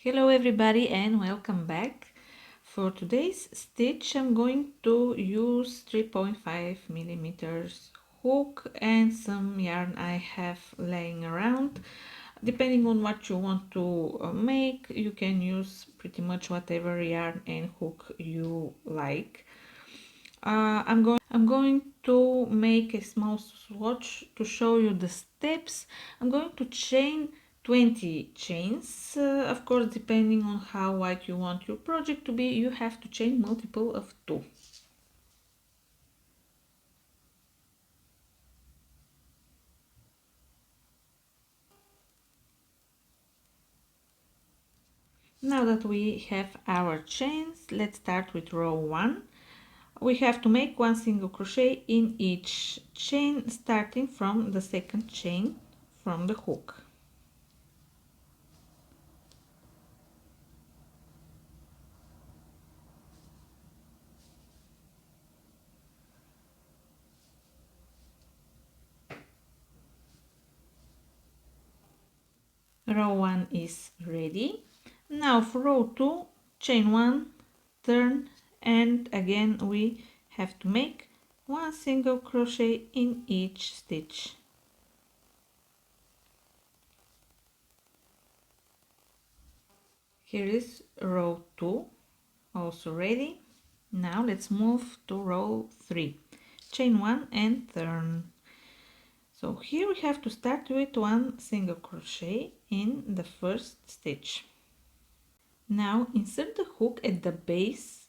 Hello everybody and welcome back. For today's stitch I'm going to use 3.5 millimeters hook and some yarn I have laying around. Depending on what you want to make, you can use pretty much whatever yarn and hook you like. I'm going to make a small swatch to show you the steps. I'm going to chain 20 chains. Of course, depending on how wide you want your project to be, you have to chain multiple of 2. Now that we have our chains, let's start with row 1. We have to make 1 single crochet in each chain, starting from the second chain from the hook. Row 1 is ready. Now for row 2, chain 1, turn, and again we have to make 1 single crochet in each stitch. Here is row 2 also ready. Now let's move to row 3. Chain 1 and turn. So here we have to start with 1 single crochet in the first stitch. Now insert the hook at the base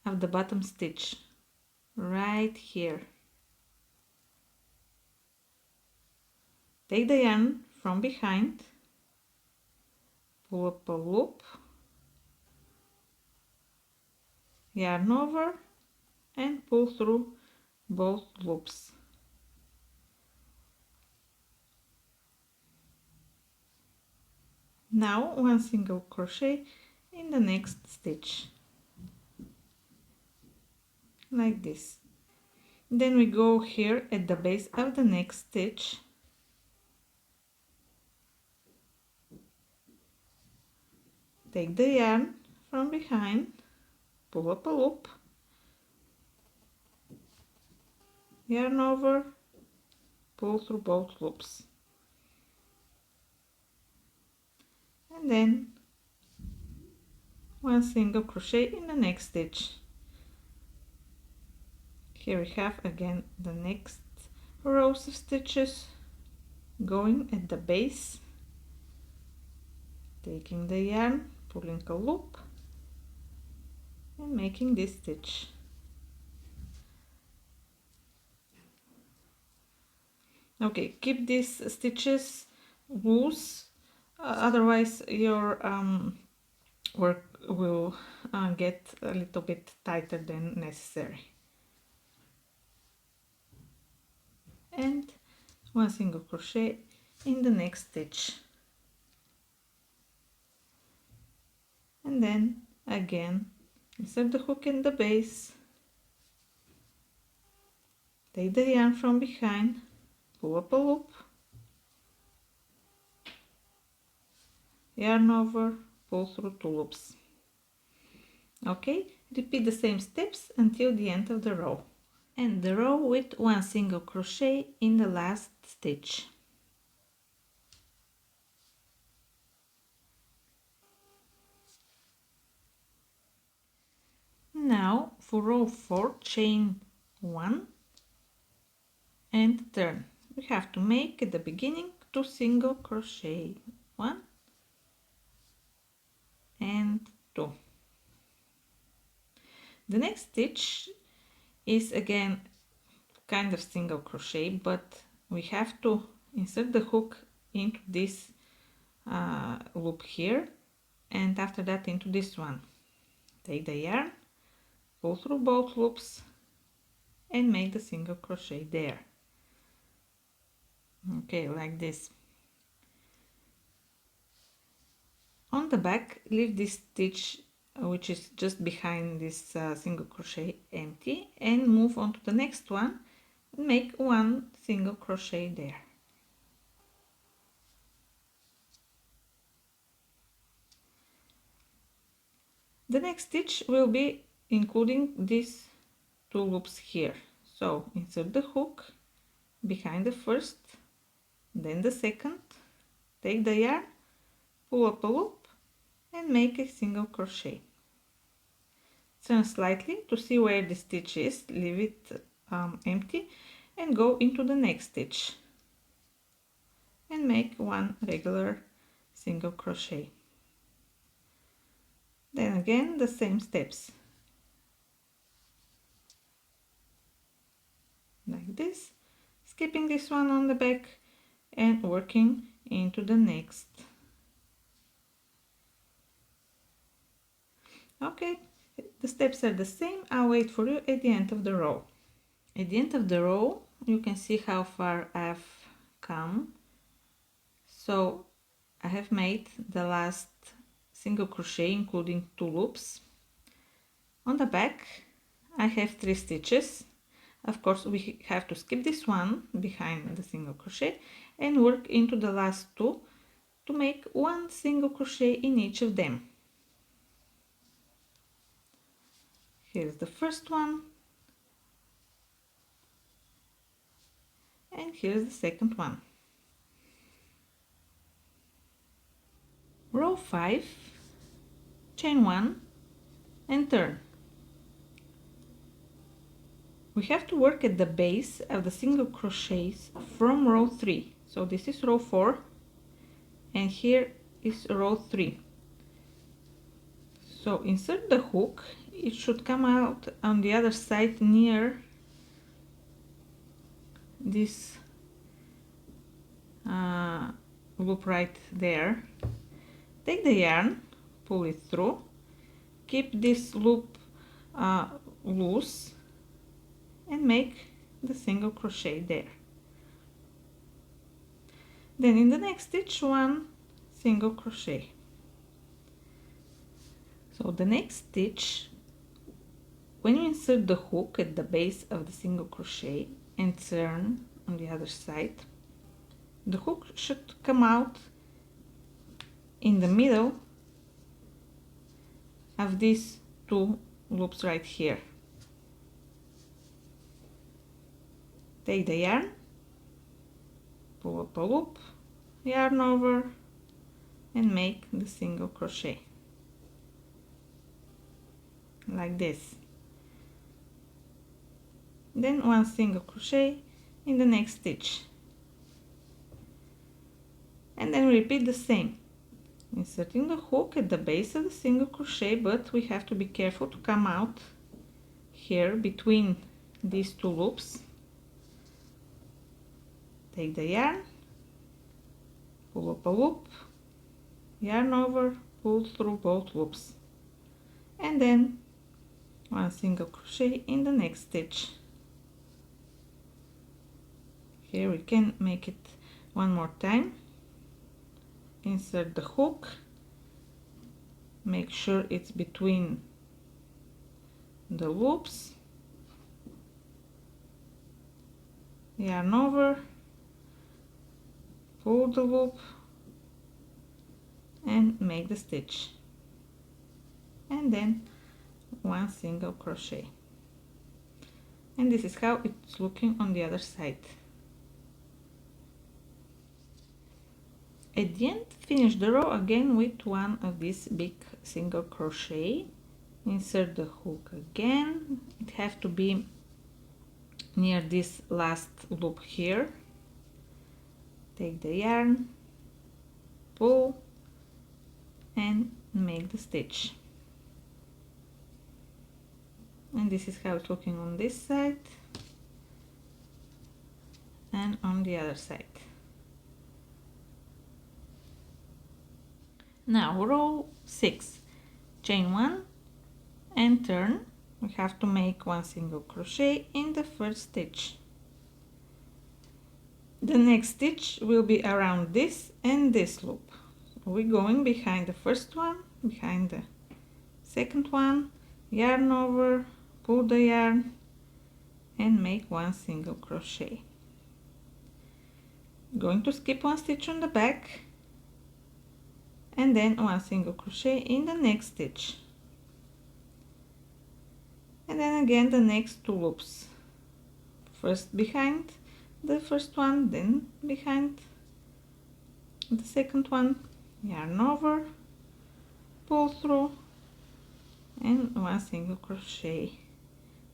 of the bottom stitch, right here. Take the yarn from behind, pull up a loop, yarn over and pull through both loops. Now 1 single crochet in the next stitch, like this. Then we go here at the base of the next stitch, take the yarn from behind, pull up a loop, yarn over, pull through both loops, and then 1 single crochet in the next stitch. Here we have again the next rows of stitches, going at the base, taking the yarn, pulling a loop and making this stitch. Okay, keep these stitches loose, otherwise your work will get a little bit tighter than necessary. And 1 single crochet in the next stitch, and then again insert the hook in the base, take the yarn from behind, pull up a loop, yarn over, pull through 2 loops. Okay, repeat the same steps until the end of the row. End the row with 1 single crochet in the last stitch. Now for row 4, chain 1 and turn. We have to make at the beginning 2 single crochet, 1 and 2. The next stitch is again kind of single crochet, but we have to insert the hook into this loop here, and after that into this one. Take the yarn, pull through both loops and make the single crochet there. Okay, like this. On the back, leave this stitch which is just behind this single crochet empty, and move on to the next one and make 1 single crochet there. The next stitch will be including these two loops here. So insert the hook behind the first, then the second, take the yarn, pull up a loop and make a single crochet. Turn slightly to see where the stitch is, leave it empty and go into the next stitch and make one regular single crochet. Then again the same steps, like this, skipping this one on the back and working into the next. Okay, the steps are the same. I'll wait for you at the end of the row. At the end of the row you can see how far I've come. So I have made the last single crochet including 2 loops. On the back I have 3 stitches. Of course we have to skip this one behind the single crochet and work into the last 2 to make one single crochet in each of them. Here's the first one and here's the second one. Row 5, chain 1 and turn. We have to work at the base of the single crochets from row 3. So this is row 4 and here is row 3. So insert the hook, it should come out on the other side near this loop right there. Take the yarn, pull it through, keep this loop loose and make the single crochet there. Then in the next stitch, one single crochet. So the next stitch, when you insert the hook at the base of the single crochet and turn on the other side, the hook should come out in the middle of these 2 loops right here. Take the yarn, pull up a loop, yarn over and make the single crochet like this. Then one single crochet in the next stitch and then repeat the same, inserting the hook at the base of the single crochet, but we have to be careful to come out here between these 2 loops. Take the yarn, pull up a loop, yarn over, pull through both loops and then one single crochet in the next stitch. Here we can make it one more time. Insert the hook, make sure it's between the loops, yarn over, pull the loop and make the stitch and then one single crochet. And this is how it's looking on the other side. At the end, finish the row again with one of these big single crochet. Insert the hook again. It has to be near this last loop here. Take the yarn, pull and make the stitch. And this is how it's looking on this side and on the other side. Now row 6, chain 1 and turn. We have to make one single crochet in the first stitch. The next stitch will be around this and this loop. We're going behind the first one, behind the second one, yarn over, pull the yarn and make one single crochet. Going to skip one stitch on the back and then one single crochet in the next stitch. then again the next 2 loops, first behind the first one, then behind the second one, yarn over, pull through, and 1 single crochet,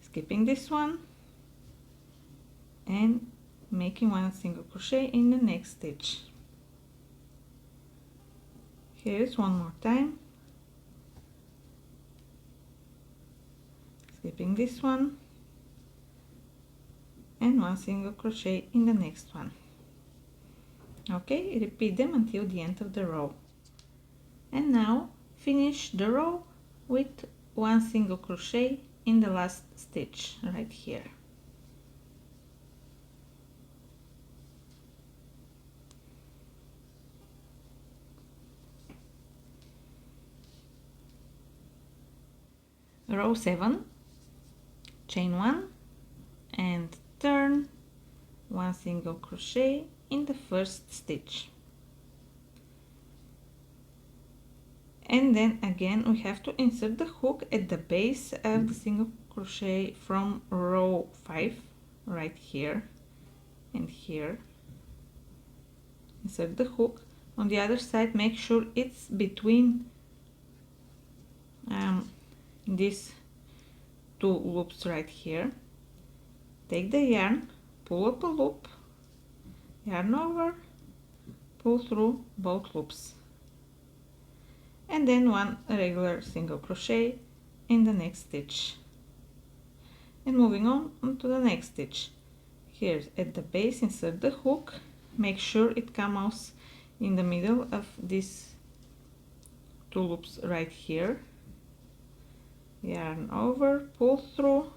skipping this one and making 1 single crochet in the next stitch. Here is one more time, skipping this one and 1 single crochet in the next one. Okay, repeat them until the end of the row. And now finish the row with 1 single crochet in the last stitch right here. Row 7, chain 1 and turn 1 single crochet in the first stitch, and then again we have to insert the hook at the base of the single crochet from row 5 right here and here. Insert the hook on the other side, make sure it's between these 2 loops right here. Take the yarn, pull up a loop, yarn over, pull through both loops, and then 1 regular single crochet in the next stitch, and moving on to the next stitch. Here at the base, insert the hook, make sure it comes in the middle of these 2 loops right here, yarn over, pull through,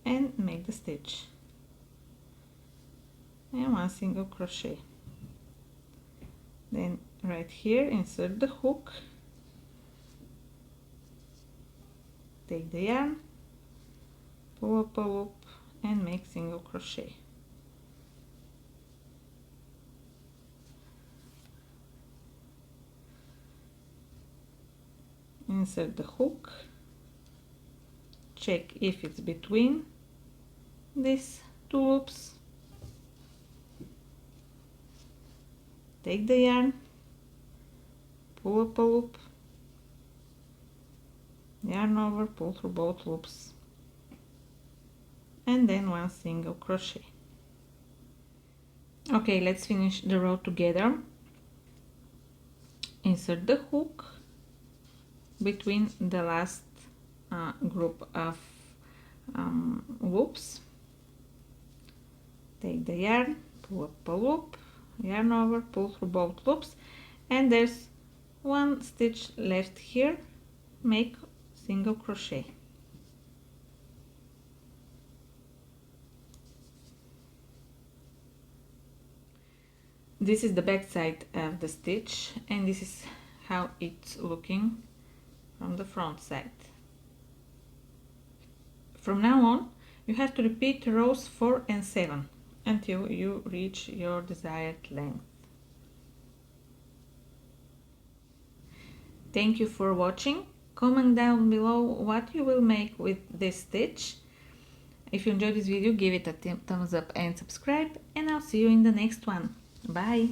and make the stitch, and 1 single crochet. Then right here insert the hook, take the yarn, pull up a loop and make single crochet. Insert the hook, check if it's between these 2 loops, take the yarn, pull up a loop, yarn over, pull through both loops, and then 1 single crochet. Okay, let's finish the row together. Insert the hook between the last group of loops, take the yarn, pull up a loop, yarn over, pull through both loops, and there's 1 stitch left here, make single crochet. This is the back side of the stitch, and this is how it's looking from the front side. From now on, you have to repeat rows 4 and 7 until you reach your desired length. Thank you for watching. Comment down below what you will make with this stitch. If you enjoyed this video, give it a thumbs up and subscribe, and I'll see you in the next one. Bye!